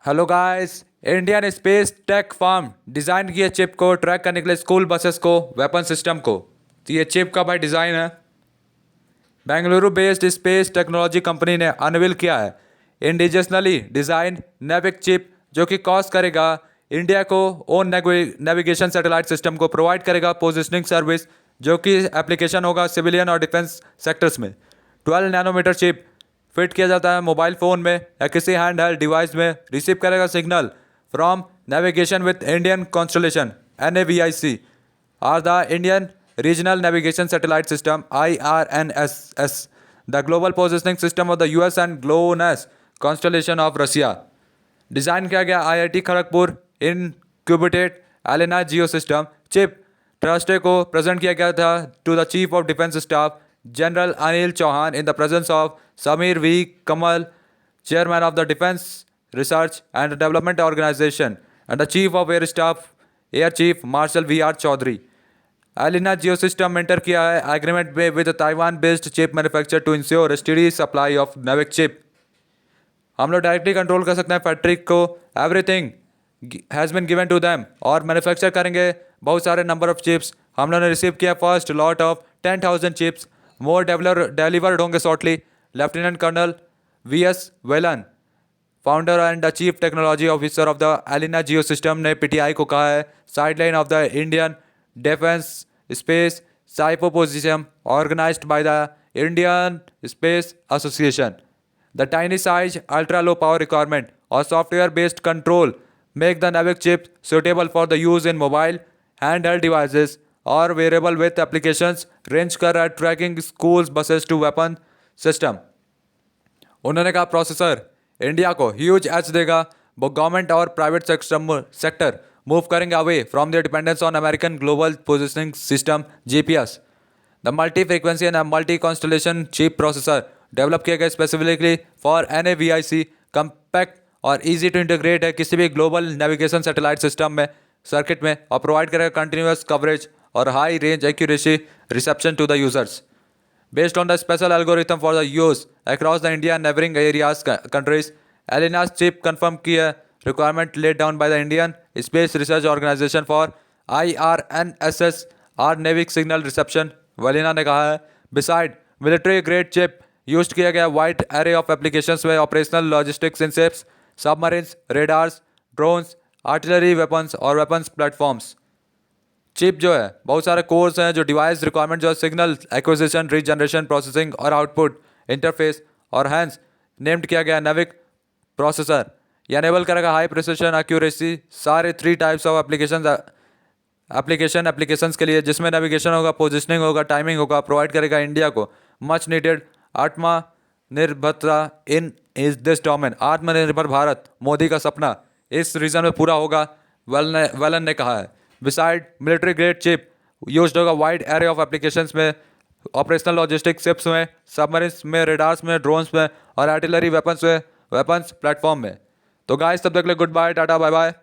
Hello guys. Indian space tech firm design किए chip को track करने के लिए स्कूल बसेस को, वेपन सिस्टम को। तो ये चिप का भाई डिज़ाइन है। Bengaluru based space technology company ने अनवील किया है इंडिजिनली डिज़ाइन नेविक चिप, जो कि कॉस्ट करेगा इंडिया को ओन नेविगेशन सैटेलाइट सिस्टम को प्रोवाइड करेगा पोजिशनिंग सर्विस, जो कि एप्लीकेशन होगा सिविलियन और डिफेंस सेक्टर्स में। 12 नैनोमीटर चिप फिट किया जाता है मोबाइल फ़ोन में या किसी हैंड हेल्ड डिवाइस में, रिसीव करेगा signal from navigation with Indian constellation NAVIC or the Indian regional navigation satellite system IRNSS, the global positioning system of the US and GLONASS constellation of Russia. Design किया गया IIT Kharagpur incubated Elena Geo System chip Thursday को present किया गया था to the chief of defence staff general Anil Chauhan in the presence of Samir V. Kamal, chairman of the Defense Research and Development Organization, and the Chief of Air Staff, Air Chief Marshal V.R. Chaudhary. Elena Geo System enter किया है agreement में with Taiwan based chip manufacture to ensure steady supply of NavIC chip. हम लोग directly control कर सकते हैं factory को, everything has been given to them, और मैन्युफैक्चर करेंगे बहुत सारे नंबर ऑफ चिप्स। हम लोगों ने रिसीव किया first lot of 10,000 chips, more delivered होंगे shortly. Lieutenant colonel VS Velan, founder and the chief technology officer of the Elena Geo System, ने PTI को कहा है sideline of the Indian defence space symposium organised by the Indian space association. The tiny size, ultra low power requirement और software based control make the NAVIC chip suitable for the use in mobile, handheld devices or wearable with applications range कर रहा है tracking schools, buses to weapon system। उन्होंने कहा processor India को huge edge देगा, वो government और private sector move करेंगे away from the dependence on American global positioning system GPS। The multi frequency and multi constellation chip processor develop किया गया specifically for NAVIC, compact और easy to integrate है किसी भी ग्लोबल नेविगेशन सैटेलाइट सिस्टम में circuit में, और provide करेगा कंटिन्यूस कवरेज और high range accuracy reception to the users. Based on the special algorithm for the use across the India and neighbouring areas countries, Elena's chip confirm की है requirement laid down by the Indian space research organisation for IRNSS or NavIC signal reception. Elena ने कहा है beside military grade chip use किया गया wide array of applications में operational logistics in ships, submarines, radars, drones, artillery weapons और weapons platforms. Chip जो है बहुत सारे कोर्स हैं जो डिवाइस रिक्वायरमेंट जो है सिग्नल एक्विजिशन, रीजनरेशन, प्रोसेसिंग और आउटपुट इंटरफेस, और हैंस नेम्ड किया गया नेविक प्रोसेसर। यह एनेबल करेगा हाई प्रिसिशन एक्यूरेसी सारे 3 टाइप्स ऑफ एप्लीकेशंस के लिए, जिसमें नेविगेशन होगा, पोजिशनिंग होगा, टाइमिंग होगा। प्रोवाइड करेगा इंडिया को मच नीडेड आत्मनिर्भरता इन इज दिस डोमेन। आत्मनिर्भर भारत मोदी का सपना इस रीजन में पूरा होगा, वेलन ने कहा है। Beside military grade chip used होगा वाइड एरे ऑफ एप्लीकेशंस में, ऑपरेशनल लॉजिस्टिक शिप्स में, सबमरीन्स में, रेडार्स में, ड्रोन्स में और आर्टिलरी वेपन्स में, वेपन्स प्लेटफॉर्म में। तो गाइस तब तक के लिए good bye, tata, bye bye.